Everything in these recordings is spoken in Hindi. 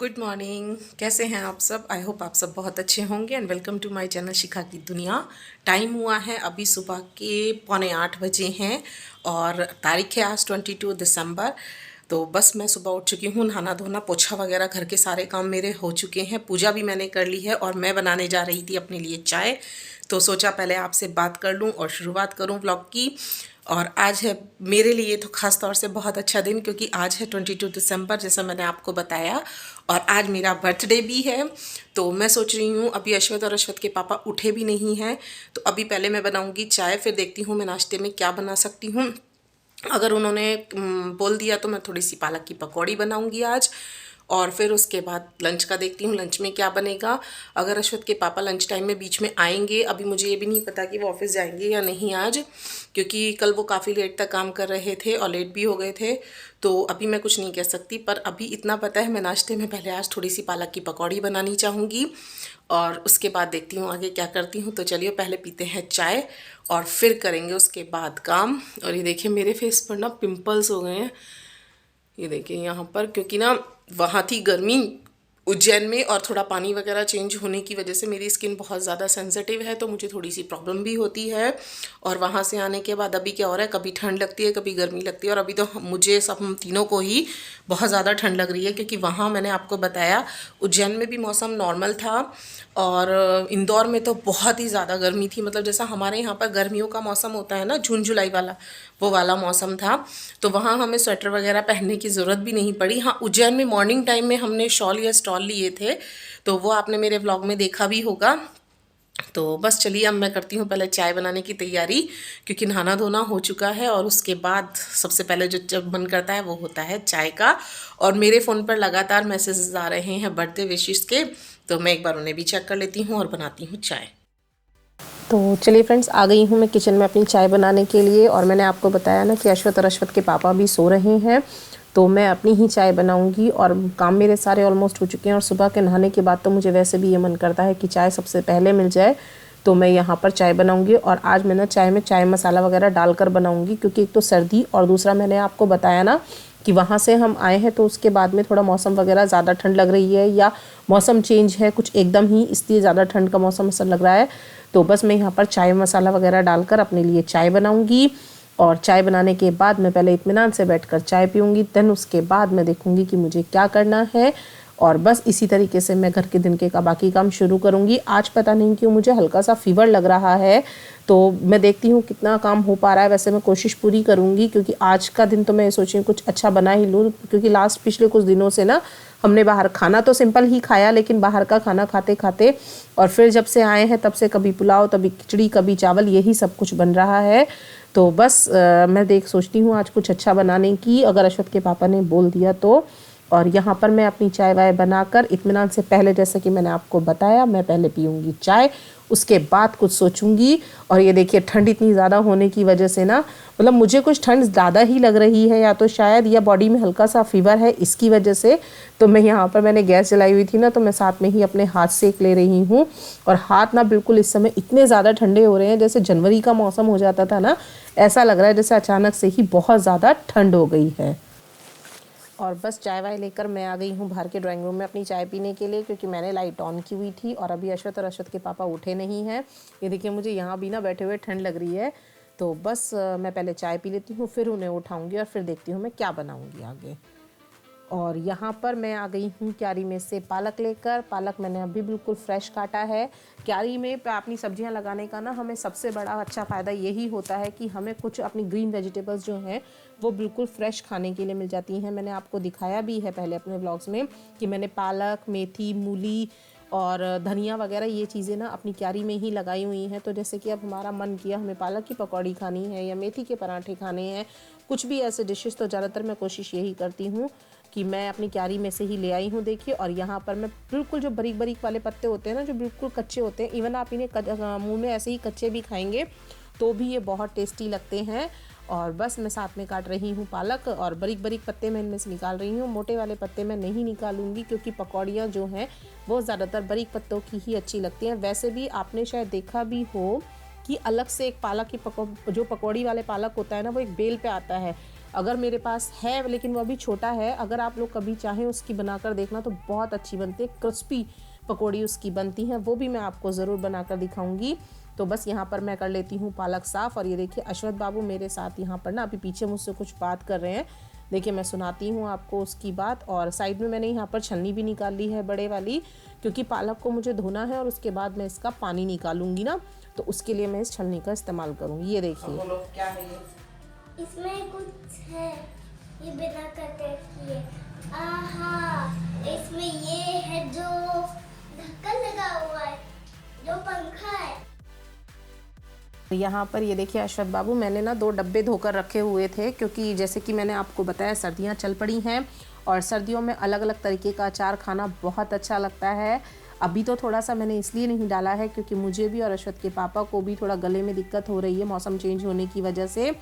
Good morning. कैसे हैं आप सब? आई होप आप सब बहुत अच्छे होंगे and welcome to my channel Shikha की दुनिया। टाइम हुआ है अभी सुबह के 7:45 बजे हैं और तारीख है आज 22 दिसंबर। तो बस मैं सुबह उठ चुकी हूँ, नहाना धोना पोछा वगैरह घर के सारे काम मेरे हो चुके हैं, पूजा भी मैंने कर ली है और मैं बनाने जा रही थी अपने लिए चाय। तो सोचा पहले आपसे बात कर लूँ और शुरुआत करूँ व्लॉग की। और आज है मेरे लिए तो ख़ास तौर से बहुत अच्छा दिन, क्योंकि आज है 22 दिसंबर जैसा मैंने आपको बताया, और आज मेरा बर्थडे भी है। तो मैं सोच रही हूँ अभी अश्वत और अश्वत के पापा उठे भी नहीं हैं, तो अभी पहले मैं बनाऊँगी चाय, फिर देखती हूँ मैं नाश्ते में क्या बना सकती हूँ। अगर उन्होंने बोल दिया तो मैं थोड़ी सी पालक की पकौड़ी बनाऊँगी आज, और फिर उसके बाद लंच का देखती हूँ लंच में क्या बनेगा। अगर अश्वत के पापा लंच टाइम में बीच में आएंगे, अभी मुझे ये भी नहीं पता कि वो ऑफिस जाएंगे या नहीं आज, क्योंकि कल वो काफ़ी लेट तक काम कर रहे थे और लेट भी हो गए थे। तो अभी मैं कुछ नहीं कह सकती, पर अभी इतना पता है मैं नाश्ते में पहले आज थोड़ी सी पालक की पकौड़ी बनानी चाहूँगी और उसके बाद देखती हूँ आगे क्या करती हूँ। तो चलिए पहले पीते हैं चाय और फिर करेंगे उसके बाद काम। और ये देखिए मेरे फेस पर ना पिंपल्स हो गए हैं, ये देखिए यहाँ पर, क्योंकि ना वहाँ थी गर्मी उज्जैन में और थोड़ा पानी वगैरह चेंज होने की वजह से मेरी स्किन बहुत ज़्यादा सेंसिटिव है, तो मुझे थोड़ी सी प्रॉब्लम भी होती है। और वहाँ से आने के बाद अभी क्या हो रहा है, कभी ठंड लगती है कभी गर्मी लगती है, और अभी तो मुझे सब हम तीनों को ही बहुत ज़्यादा ठंड लग रही है, क्योंकि वहाँ मैंने आपको बताया उज्जैन में भी मौसम नॉर्मल था और इंदौर में तो बहुत ही ज़्यादा गर्मी थी। मतलब जैसा हमारे यहाँ पर गर्मियों का मौसम होता है ना, जून जुलाई वाला, वो वाला मौसम था। तो वहाँ हमें स्वेटर वगैरह पहनने की ज़रूरत भी नहीं पड़ी। हाँ, उज्जैन में मॉर्निंग टाइम में हमने शॉल या स्टॉल लिए थे, तो वो आपने मेरे व्लॉग में देखा भी होगा। तो बस चलिए अब मैं करती हूँ पहले चाय बनाने की तैयारी, क्योंकि नहाना धोना हो चुका है और उसके बाद सबसे पहले जो जब मन करता है वो होता है चाय का। और मेरे फ़ोन पर लगातार मैसेजेस आ रहे हैं बर्थडे विशेस के, तो मैं एक बार उन्हें भी चेक कर लेती हूँ और बनाती हूँ चाय। तो चलिए फ्रेंड्स, आ गई हूँ मैं किचन में अपनी चाय बनाने के लिए। और मैंने आपको बताया ना कि अश्वत और अश्वत के पापा भी सो रहे हैं, तो मैं अपनी ही चाय बनाऊंगी। और काम मेरे सारे ऑलमोस्ट हो चुके हैं, और सुबह के नहाने के बाद तो मुझे वैसे भी ये मन करता है कि चाय सबसे पहले मिल जाए, तो मैं यहाँ पर चाय बनाऊंगी। और आज मैं ना चाय में चाय मसाला वगैरह डालकर बनाऊंगी, क्योंकि एक तो सर्दी और दूसरा मैंने आपको बताया ना कि वहाँ से हम आए हैं, तो उसके बाद में थोड़ा मौसम वगैरह ज़्यादा ठंड लग रही है, या मौसम चेंज है कुछ एकदम ही, इसलिए ज़्यादा ठंड का मौसम ऐसा लग रहा है। तो बस मैं यहाँ पर चाय मसाला वगैरह डालकर अपने लिए चाय बनाऊंगी। और चाय बनाने के बाद मैं पहले इत्मीनान से बैठकर चाय पीऊँगी, देन उसके बाद मैं देखूँगी कि मुझे क्या करना है। और बस इसी तरीके से मैं घर के दिन के का बाकी काम शुरू करूँगी। आज पता नहीं क्यों मुझे हल्का सा फीवर लग रहा है, तो मैं देखती हूँ कितना काम हो पा रहा है। वैसे मैं कोशिश पूरी करूँगी, क्योंकि आज का दिन तो मैं सोची कुछ अच्छा बना ही लूँ, क्योंकि पिछले कुछ दिनों से ना हमने बाहर खाना तो सिंपल ही खाया, लेकिन बाहर का खाना खाते खाते और फिर जब से आए हैं तब से कभी पुलाव, कभी खिचड़ी, कभी चावल, यही सब कुछ बन रहा है। तो बस मैं सोचती हूँ आज कुछ अच्छा बनाने की, अगर अश्वत के पापा ने बोल दिया तो। और यहाँ पर मैं अपनी चाय वाय बनाकर इत्मीनान से पहले, जैसे कि मैंने आपको बताया, मैं पहले पीऊँगी चाय, उसके बाद कुछ सोचूंगी। और ये देखिए ठंड इतनी ज़्यादा होने की वजह से ना, मतलब मुझे कुछ ठंड ज़्यादा ही लग रही है, या तो शायद या बॉडी में हल्का सा फीवर है इसकी वजह से। तो मैं यहाँ पर मैंने गैस जलाई हुई थी ना, तो मैं साथ में ही अपने हाथ सेक ले रही हूँ। और हाथ ना बिल्कुल इस समय इतने ज़्यादा ठंडे हो रहे हैं, जैसे जनवरी का मौसम हो जाता था ना, ऐसा लग रहा है जैसे अचानक से ही बहुत ज़्यादा ठंड हो गई है। और बस चाय वाय लेकर मैं आ गई हूँ बाहर के ड्राइंग रूम में अपनी चाय पीने के लिए, क्योंकि मैंने लाइट ऑन की हुई थी और अभी अश्वत और अश्वत के पापा उठे नहीं हैं। ये देखिए मुझे यहाँ भी ना बैठे हुए ठंड लग रही है। तो बस मैं पहले चाय पी लेती हूँ, फिर उन्हें उठाऊँगी और फिर देखती हूँ मैं क्या बनाऊँगी आगे। और यहाँ पर मैं आ गई हूँ क्यारी में से पालक लेकर। पालक मैंने अभी बिल्कुल फ्रेश काटा है। क्यारी में अपनी सब्जियाँ लगाने का ना हमें सबसे बड़ा अच्छा फ़ायदा यही होता है कि हमें कुछ अपनी ग्रीन वेजिटेबल्स जो हैं वो बिल्कुल फ्रेश खाने के लिए मिल जाती हैं। मैंने आपको दिखाया भी है पहले अपने व्लॉग्स में कि मैंने पालक, मेथी, मूली और धनिया वगैरह ये चीज़ें ना अपनी क्यारी में ही लगाई हुई हैं। तो जैसे कि अब हमारा मन किया हमें पालक की पकौड़ी खानी है या मेथी के पराठे खाने हैं, कुछ भी ऐसे डिशेस, तो ज़्यादातर मैं कोशिश यही करती हूँ कि मैं अपनी क्यारी में से ही ले आई हूँ। देखिए, और यहाँ पर मैं बिल्कुल जो बारीक बारीक वाले पत्ते होते हैं ना, जो बिल्कुल कच्चे होते हैं, इवन आप इन्हें मुँह में ऐसे ही कच्चे भी खाएंगे तो भी ये बहुत टेस्टी लगते हैं। और बस मैं साथ में काट रही हूँ पालक, और बारीक बारीक पत्ते मैं इनमें से निकाल रही हूँ। मोटे वाले पत्ते मैं नहीं निकालूंगी, क्योंकि पकौड़ियाँ जो हैं वो ज़्यादातर बारीक पत्तों की ही अच्छी लगती हैं। वैसे भी आपने शायद देखा भी हो कि अलग से एक पालक की जो पकौड़ी वाले पालक होता है ना, वो एक बेल पे आता है। अगर मेरे पास है, लेकिन वो अभी छोटा है, अगर आप लोग कभी चाहें उसकी बनाकर देखना तो बहुत अच्छी बनती है, क्रिस्पी पकौड़ी उसकी बनती हैं, वो भी मैं आपको ज़रूर बनाकर दिखाऊंगी। तो बस यहाँ पर मैं कर लेती हूँ पालक साफ़। और ये देखिए अश्वथ बाबू मेरे साथ यहाँ पर ना अभी पीछे मुझसे कुछ बात कर रहे हैं। देखिए मैं सुनाती हूँ आपको उसकी बात। और साइड में मैंने यहाँ पर छलनी भी निकाल ली है बड़े वाली, क्योंकि पालक को मुझे धोना है और उसके बाद मैं इसका पानी निकालूंगी ना, तो उसके लिए मैं इस छलनी का इस्तेमाल करूँगी। ये देखिए क्या है ये, इसमें कुछ है, ये बिना कटे किए। आहा, इसमें ये है जो ढक्कन लगा हुआ है, जो पंखा है। यहाँ पर ये देखिए अश्वथ बाबू, मैंने ना 2 डब्बे धोकर रखे हुए थे, क्योंकि जैसे कि मैंने आपको बताया सर्दियाँ चल पड़ी हैं और सर्दियों में अलग अलग तरीके का अचार खाना बहुत अच्छा लगता है। अभी तो थोड़ा सा मैंने इसलिए नहीं डाला है क्योंकि मुझे भी और अश्वथ के पापा को भी थोड़ा गले में दिक्कत हो रही है मौसम चेंज होने की वजह से।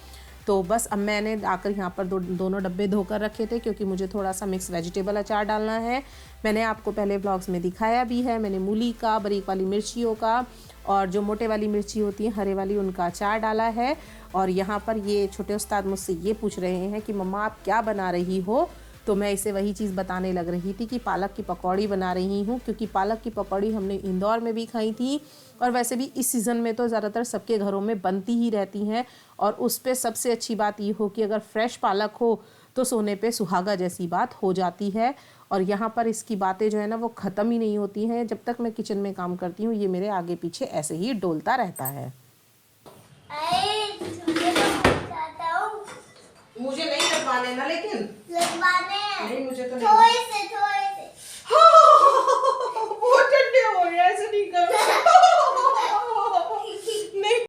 तो बस अब मैंने आकर यहाँ पर दोनों डब्बे धोकर रखे थे, क्योंकि मुझे थोड़ा सा मिक्स वेजिटेबल अचार डालना है। मैंने आपको पहले व्लॉग्स में दिखाया भी है, मैंने मूली का, बारीक वाली मिर्चियों का और जो मोटे वाली मिर्ची होती है हरे वाली, उनका अचार डाला है। और यहाँ पर ये छोटे उस्ताद मुझसे ये पूछ रहे हैं कि मम्मा आप क्या बना रही हो, तो मैं इसे वही चीज़ बताने लग रही थी कि पालक की पकौड़ी बना रही हूँ, क्योंकि पालक की पकौड़ी हमने इंदौर में भी खाई थी और वैसे भी इस सीज़न में तो ज़्यादातर सबके घरों में बनती ही रहती हैं। और उस पर सबसे अच्छी बात ये हो कि अगर फ्रेश पालक हो तो सोने पे सुहागा जैसी बात हो जाती है। और यहाँ पर इसकी बातें जो है ना वो ख़त्म ही नहीं होती हैं। जब तक मैं किचन में काम करती हूँ ये मेरे आगे पीछे ऐसे ही डोलता रहता है। मुझे नहीं लगवाने ना, लेकिन लगवाने नहीं, मुझे तो थोड़े से बहुत ठंडे हो गए, ऐसे नहीं कर नहीं।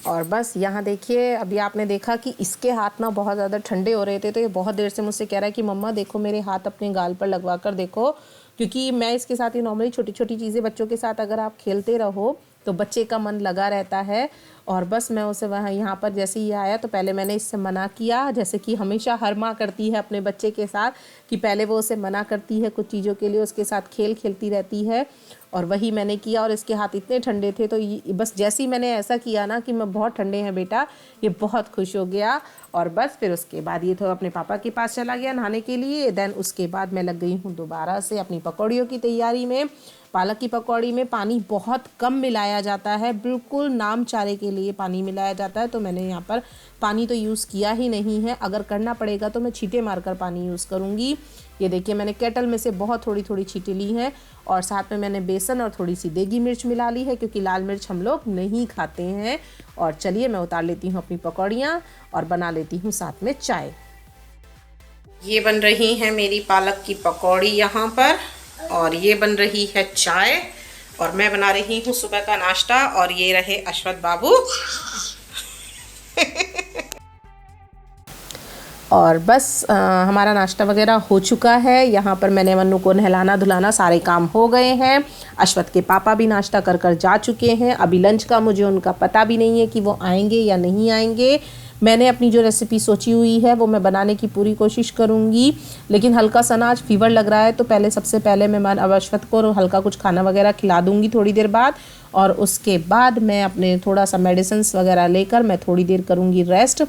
और बस यहाँ देखिए अभी आपने देखा कि इसके हाथ ना बहुत ज़्यादा ठंडे हो रहे थे, तो ये बहुत देर से मुझसे कह रहा है कि मम्मा देखो मेरे हाथ अपने गाल पर लगवा कर देखो, क्योंकि मैं इसके साथ ही नॉर्मली छोटी छोटी चीज़ें, बच्चों के साथ अगर आप खेलते रहो तो बच्चे का मन लगा रहता है। और बस मैं उसे वहाँ यहाँ पर जैसे ही आया तो पहले मैंने इससे मना किया, जैसे कि हमेशा हर माँ करती है अपने बच्चे के साथ, कि पहले वो उसे मना करती है कुछ चीज़ों के लिए, उसके साथ खेलती रहती है। और वही मैंने किया और इसके हाथ इतने ठंडे थे, तो बस जैसे ही मैंने ऐसा किया ना कि मैं बहुत ठंडे हैं बेटा, ये बहुत खुश हो गया। और बस फिर उसके बाद ये तो अपने पापा के पास चला गया नहाने के लिए। देन उसके बाद मैं लग गई हूँ दोबारा से अपनी पकौड़ियों की तैयारी में। पालक की पकौड़ी में पानी बहुत कम मिलाया जाता है, बिल्कुल नाम चारे के लिए पानी मिलाया जाता है, तो मैंने यहाँ पर पानी तो यूज़ किया ही नहीं है। अगर करना पड़ेगा तो मैं छींटे मारकर पानी यूज़ करूँगी। ये देखिए मैंने केटल में से बहुत थोड़ी थोड़ी छींटे ली हैं और साथ में मैंने बेसन और थोड़ी सी देगी मिर्च मिला ली है, क्योंकि लाल मिर्च हम लोग नहीं खाते हैं। और चलिए मैं उतार लेती हूँ अपनी पकौड़ियाँ और बना लेती हूँ साथ में चाय। ये बन रही है मेरी पालक की पकौड़ी यहाँ पर, और ये बन रही है चाय, और मैं बना रही हूँ सुबह का नाश्ता। और ये रहे अश्वथ बाबू और बस हमारा नाश्ता वगैरह हो चुका है। यहाँ पर मैंने मन्नू को नहलाना धुलाना सारे काम हो गए हैं। अश्वथ के पापा भी नाश्ता कर जा चुके हैं। अभी लंच का मुझे उनका पता भी नहीं है कि वो आएंगे या नहीं आएंगे। मैंने अपनी जो रेसिपी सोची हुई है वो मैं बनाने की पूरी कोशिश करूँगी, लेकिन हल्का सा ना आज फीवर लग रहा है, तो सबसे पहले मैं अब अश्वथ को हल्का कुछ खाना वगैरह खिला दूँगी थोड़ी देर बाद। और उसके बाद मैं अपने थोड़ा सा मेडिसिन्स वगैरह लेकर मैं थोड़ी देर करूँगी रेस्ट,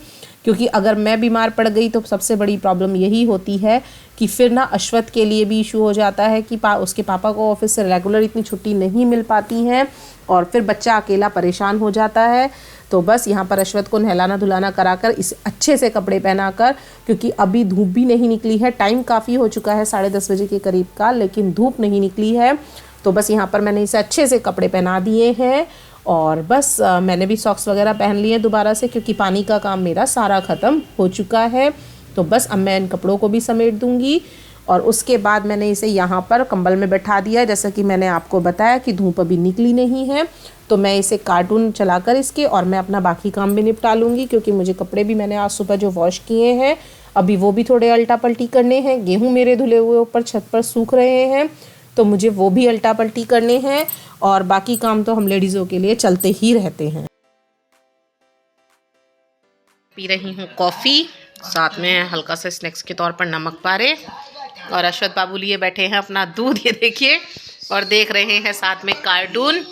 क्योंकि अगर मैं बीमार पड़ गई तो सबसे बड़ी प्रॉब्लम यही होती है कि फिर ना अश्वथ के लिए भी इशू हो जाता है कि उसके पापा को ऑफिस से रेगुलर इतनी छुट्टी नहीं मिल पाती हैं और फिर बच्चा अकेला परेशान हो जाता है। तो बस यहाँ पर अश्वथ को नहलाना धुलाना कराकर इसे अच्छे से कपड़े पहनाकर, क्योंकि अभी धूप भी नहीं निकली है, टाइम काफ़ी हो चुका है 10:30 बजे के करीब का, लेकिन धूप नहीं निकली है। तो बस यहाँ पर मैंने इसे अच्छे से कपड़े पहना दिए हैं और बस मैंने भी सॉक्स वगैरह पहन लिए दोबारा से, क्योंकि पानी का काम मेरा सारा ख़त्म हो चुका है। तो बस अब मैं इन कपड़ों को भी समेट दूँगी और उसके बाद मैंने इसे यहाँ पर कंबल में बैठा दिया। जैसा कि मैंने आपको बताया कि धूप अभी निकली नहीं है, तो मैं इसे कार्टून चलाकर इसके और मैं अपना बाकी काम भी निपटा लूँगी, क्योंकि मुझे कपड़े भी मैंने आज सुबह जो वॉश किए हैं अभी वो भी थोड़े अल्टा पल्टी करने हैं। गेहूँ मेरे धुले हुए ऊपर छत पर सूख रहे हैं, तो मुझे वो भी अल्टा पल्टी करने हैं, और बाकी काम तो हम लेडीज़ों के लिए चलते ही रहते हैं। पी रही हूँ कॉफ़ी, साथ में हल्का सा स्नैक्स के तौर पर नमक पारे, और अश्वथ बाबू लिए बैठे हैं अपना दूध, ये देखिए, और देख रहे हैं साथ में कार्टून।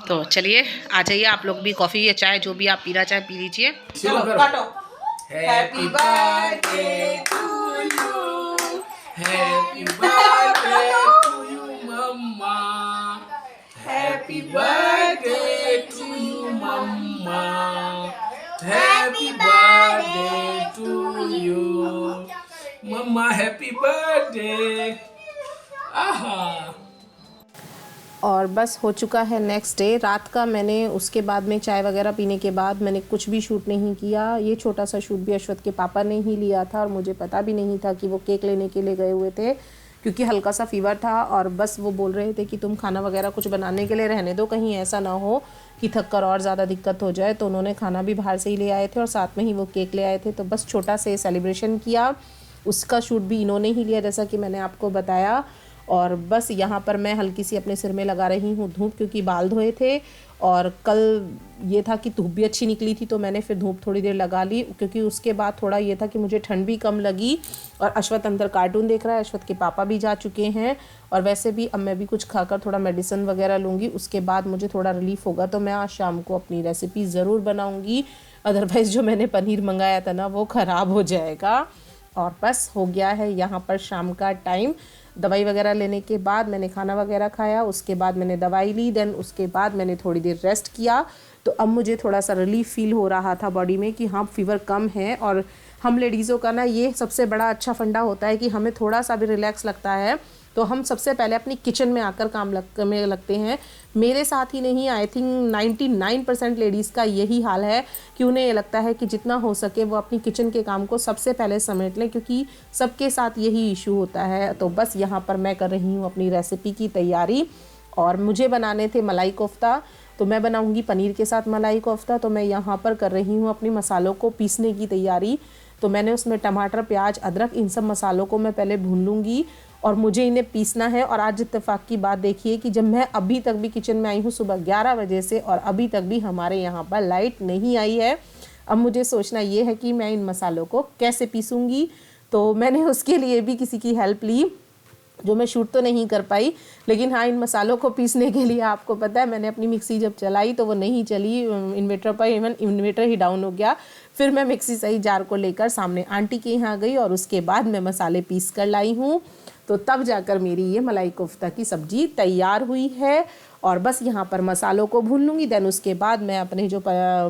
तो चलिए आ जाइए आप लोग भी, कॉफ़ी या चाय जो भी आप पीना चाहे पी लीजिए। चलो काटो। Happy birthday to you. Happy birthday to you, Mama. Happy birthday to you, Mama. Happy birthday to you, Mama. Happy birthday. आहा। और बस हो चुका है नेक्स्ट डे। रात का मैंने उसके बाद में चाय वगैरह पीने के बाद मैंने कुछ भी शूट नहीं किया। ये छोटा सा शूट भी अश्वत के पापा ने ही लिया था और मुझे पता भी नहीं था कि वो केक लेने के लिए गए हुए थे, क्योंकि हल्का सा फीवर था और बस वो बोल रहे थे कि तुम खाना वगैरह कुछ बनाने के लिए रहने दो, कहीं ऐसा ना हो कि थक कर और ज़्यादा दिक्कत हो जाए। तो उन्होंने खाना भी बाहर से ही ले आए थे और साथ में ही वो केक ले आए थे। तो बस छोटा से सेलिब्रेशन किया। उसका शूट भी इन्होंने ही लिया जैसा कि मैंने आपको बताया। और बस यहाँ पर मैं हल्की सी अपने सिर में लगा रही हूँ धूप, क्योंकि बाल धोए थे और कल ये था कि धूप भी अच्छी निकली थी तो मैंने फिर धूप थोड़ी देर लगा ली, क्योंकि उसके बाद थोड़ा ये था कि मुझे ठंड भी कम लगी। और अश्वत अंदर कार्टून देख रहा है, अश्वत के पापा भी जा चुके हैं और वैसे भी अब मैं भी कुछ खाकर थोड़ा मेडिसिन वगैरह लूँगी, उसके बाद मुझे थोड़ा रिलीफ होगा। तो मैं आज शाम को अपनी रेसिपी ज़रूर बनाऊँगी, अदरवाइज़ जो मैंने पनीर मंगाया था ना वो ख़राब हो जाएगा। और बस हो गया है यहाँ पर शाम का टाइम। दवाई वगैरह लेने के बाद मैंने खाना वगैरह खाया, उसके बाद मैंने दवाई ली, देन उसके बाद मैंने थोड़ी देर रेस्ट किया। तो अब मुझे थोड़ा सा रिलीफ फील हो रहा था बॉडी में कि हाँ फीवर कम है। और हम लेडीज़ों का ना ये सबसे बड़ा अच्छा फंडा होता है कि हमें थोड़ा सा भी रिलैक्स लगता है तो हम सबसे पहले अपनी किचन में आकर काम में लगते हैं। मेरे साथ ही नहीं, आई थिंक 99% लेडीज़ का यही हाल है कि उन्हें ये लगता है कि जितना हो सके वो अपनी किचन के काम को सबसे पहले समेट लें, क्योंकि सबके साथ यही इशू होता है। तो बस यहाँ पर मैं कर रही हूँ अपनी रेसिपी की तैयारी और मुझे बनाने थे मलाई कोफ्ता। तो मैं बनाऊँगी पनीर के साथ मलाई कोफ्ता। तो मैं यहाँ पर कर रही हूँ अपनी मसालों को पीसने की तैयारी। तो मैंने उसमें टमाटर, प्याज, अदरक, इन सब मसालों को मैं पहले भून लूँगी और मुझे इन्हें पीसना है। और आज इत्तेफाक की बात देखिए कि जब मैं अभी तक भी किचन में आई हूँ सुबह 11 बजे से और अभी तक भी हमारे यहाँ पर लाइट नहीं आई है। अब मुझे सोचना ये है कि मैं इन मसालों को कैसे पीसूँगी। तो मैंने उसके लिए भी किसी की हेल्प ली, जो मैं शूट तो नहीं कर पाई, लेकिन हाँ इन मसालों को पीसने के लिए आपको पता है मैंने अपनी मिक्सी जब चलाई तो वो नहीं चली, इन्वर्टर पर इवन इन्वर्टर ही डाउन हो गया। फिर मैं मिक्सी सही जार को लेकर सामने आंटी के यहाँ गई और उसके बाद मैं मसाले पीस कर लाई हूँ। तो तब जाकर मेरी ये मलाई कोफ्ता की सब्ज़ी तैयार हुई है। और बस यहाँ पर मसालों को भून लूँगी, देन उसके बाद मैं अपने जो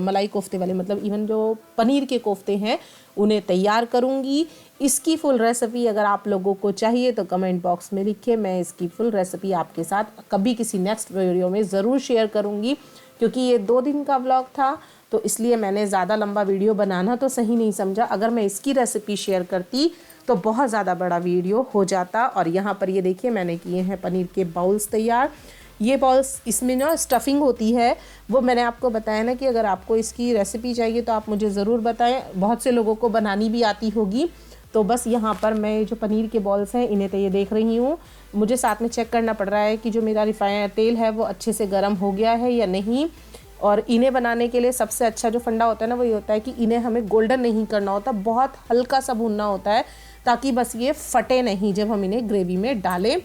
मलाई कोफ्ते वाले मतलब इवन जो पनीर के कोफ्ते हैं उन्हें तैयार करूँगी। इसकी फुल रेसिपी अगर आप लोगों को चाहिए तो कमेंट बॉक्स में लिखिए, मैं इसकी फुल रेसिपी आपके साथ कभी किसी नेक्स्ट वीडियो में ज़रूर शेयर करूँगी। क्योंकि ये 2 दिन का व्लॉग था तो इसलिए मैंने ज़्यादा लंबा वीडियो बनाना तो सही नहीं समझा। अगर मैं इसकी रेसिपी शेयर करती तो बहुत ज़्यादा बड़ा वीडियो हो जाता। और यहाँ पर ये देखिए मैंने किए हैं पनीर के बाउल्स तैयार। ये बॉल्स इसमें ना स्टफिंग होती है, वो मैंने आपको बताया ना कि अगर आपको इसकी रेसिपी चाहिए तो आप मुझे ज़रूर बताएं। बहुत से लोगों को बनानी भी आती होगी। तो बस यहाँ पर मैं जो पनीर के बॉल्स हैं इन्हें तो ये देख रही हूँ, मुझे साथ में चेक करना पड़ रहा है कि जो मेरा रिफाइंड तेल है वो अच्छे से गर्म हो गया है या नहीं। और इन्हें बनाने के लिए सबसे अच्छा जो फंडा होता है ना वो ये होता है कि इन्हें हमें गोल्डन नहीं करना होता, बहुत हल्का सा भूनना होता है ताकि बस ये फटे नहीं जब हम इन्हें ग्रेवी में डालें।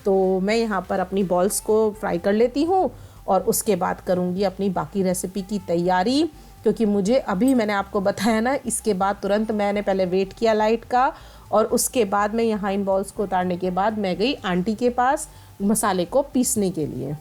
तो मैं यहाँ पर अपनी बॉल्स को फ्राई कर लेती हूँ और उसके बाद करूँगी अपनी बाकी रेसिपी की तैयारी। क्योंकि मुझे अभी मैंने आपको बताया ना इसके बाद तुरंत मैंने पहले वेट किया लाइट का और उसके बाद मैं यहाँ इन बॉल्स को उतारने के बाद मैं गई आंटी के पास मसाले को पीसने के लिए।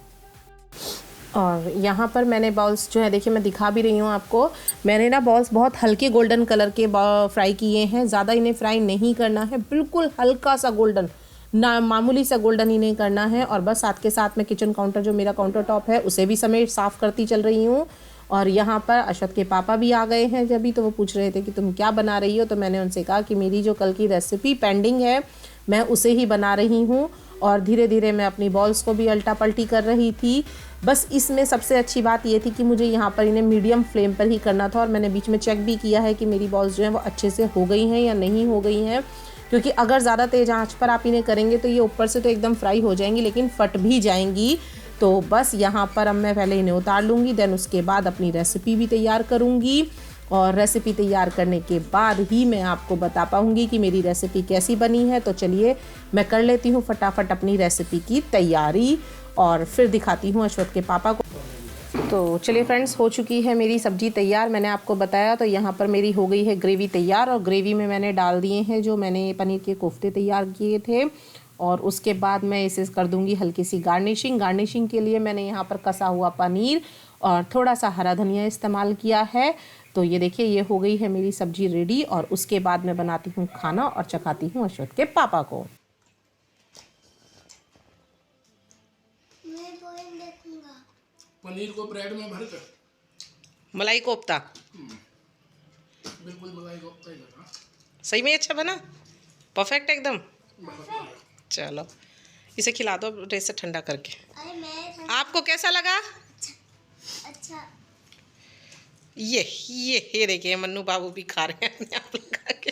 और यहाँ पर मैंने बॉल्स जो है देखिए मैं दिखा भी रही हूँ आपको, मैंने ना बॉल्स बहुत हल्के गोल्डन कलर के फ्राई किए हैं। ज़्यादा इन्हें फ्राई नहीं करना है, बिल्कुल हल्का सा गोल्डन, ना मामूली सा गोल्डन इन्हें करना है। और बस साथ के साथ मैं किचन काउंटर जो मेरा काउंटर टॉप है उसे भी समेत साफ़ करती चल रही हूँ। और यहाँ पर अश्वत के पापा भी आ गए हैं जब भी, तो वो पूछ रहे थे कि तुम क्या बना रही हो। तो मैंने उनसे कहा कि मेरी जो कल की रेसिपी पेंडिंग है मैं उसे ही बना रही हूँ। और धीरे धीरे मैं अपनी बॉल्स को भी अल्टा पल्टी कर रही थी। बस इसमें सबसे अच्छी बात ये थी कि मुझे यहाँ पर इन्हें मीडियम फ्लेम पर ही करना था। और मैंने बीच में चेक भी किया है कि मेरी बॉल्स जो हैं वो अच्छे से हो गई हैं या नहीं हो गई हैं। क्योंकि अगर ज़्यादा तेज़ आंच पर आप इन्हें करेंगे तो ये ऊपर से तो एकदम फ्राई हो जाएंगी लेकिन फट भी जाएंगी। तो बस यहाँ पर अब मैं पहले इन्हें उतार लूँगी, देन उसके बाद अपनी रेसिपी भी तैयार करूँगी। और रेसिपी तैयार करने के बाद ही मैं आपको बता पाऊँगी कि मेरी रेसिपी कैसी बनी है। तो चलिए मैं कर लेती हूँ फटाफट अपनी रेसिपी की तैयारी और फिर दिखाती हूँ अश्वत के पापा को। तो चलिए फ्रेंड्स, हो चुकी है मेरी सब्ज़ी तैयार। मैंने आपको बताया तो यहाँ पर मेरी हो गई है ग्रेवी तैयार, और ग्रेवी में मैंने डाल दिए हैं जो मैंने पनीर के कोफ्ते तैयार किए थे। और उसके बाद मैं इसे कर दूंगी हल्की सी गार्निशिंग के लिए मैंने यहाँ पर कसा हुआ पनीर और थोड़ा सा हरा धनिया इस्तेमाल किया है। तो ये देखिए, ये हो गई है मेरी सब्ज़ी रेडी, और उसके बाद मैं बनाती हूँ खाना और चखाती हूँ अश्वथ के पापा को। मैं पोएम देखूंगा। पनीर को ब्रेड में भर कर मलाई कोफ्ता बिल्कुल मलाई कोफ्ता ही लगा। सही में अच्छा बना, परफेक्ट एकदम। चलो इसे खिला दो रेस से ठंडा करके। अरे मैं आपको कैसा लगा? अच्छा। ये देखिए, मन्नू बाबू भी खा रहे हैं आप लगा के।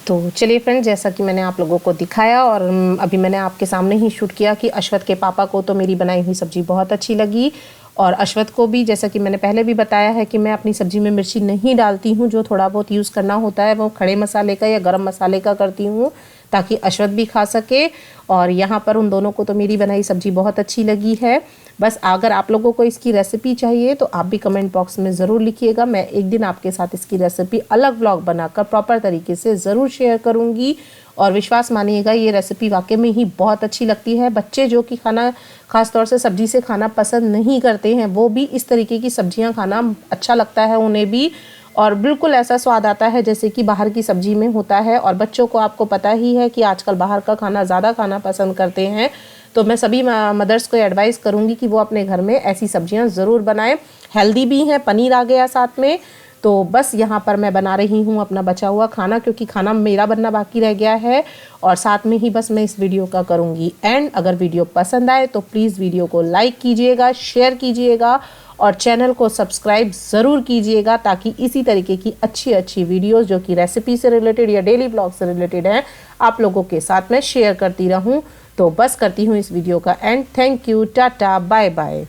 तो चलिए फ्रेंड्स, जैसा कि मैंने आप लोगों को दिखाया और अभी मैंने आपके सामने ही शूट किया कि अश्वथ के पापा को तो मेरी बनाई हुई सब्ज़ी बहुत अच्छी लगी, और अश्वथ को भी, जैसा कि मैंने पहले भी बताया है कि मैं अपनी सब्ज़ी में मिर्ची नहीं डालती हूँ। जो थोड़ा बहुत यूज़ करना होता है वो खड़े मसाले का या गरम मसाले का करती हूँ, ताकि अश्वथ भी खा सके। और यहाँ पर उन दोनों को तो मेरी बनाई सब्ज़ी बहुत अच्छी लगी है। बस अगर आप लोगों को इसकी रेसिपी चाहिए तो आप भी कमेंट बॉक्स में ज़रूर लिखिएगा। मैं एक दिन आपके साथ इसकी रेसिपी अलग व्लॉग बनाकर प्रॉपर तरीके से ज़रूर शेयर करूँगी। और विश्वास मानिएगा, ये रेसिपी वाकई में ही बहुत अच्छी लगती है। बच्चे जो कि खाना ख़ास तौर से सब्ज़ी से खाना पसंद नहीं करते हैं, वो भी इस तरीके की सब्ज़ियाँ खाना अच्छा लगता है उन्हें भी, और बिल्कुल ऐसा स्वाद आता है जैसे कि बाहर की सब्ज़ी में होता है। और बच्चों को आपको पता ही है कि आजकल बाहर का खाना ज़्यादा खाना पसंद करते हैं। तो मैं सभी मदर्स को एडवाइस करूँगी कि वो अपने घर में ऐसी सब्ज़ियाँ ज़रूर बनाएं। हेल्दी भी हैं, पनीर आ गया साथ में। तो बस यहाँ पर मैं बना रही हूँ अपना बचा हुआ खाना, क्योंकि खाना मेरा बनना बाकी रह गया है, और साथ में ही बस मैं इस वीडियो का करूँगी एंड। अगर वीडियो पसंद आए तो प्लीज़ वीडियो को लाइक कीजिएगा, शेयर कीजिएगा और चैनल को सब्सक्राइब ज़रूर कीजिएगा, ताकि इसी तरीके की अच्छी अच्छी वीडियोस जो कि रेसिपी से रिलेटेड या डेली ब्लॉग से रिलेटेड हैं, आप लोगों के साथ मैं शेयर करती रहूँ। तो बस करती हूँ इस वीडियो का end. Thank you, tata, bye bye.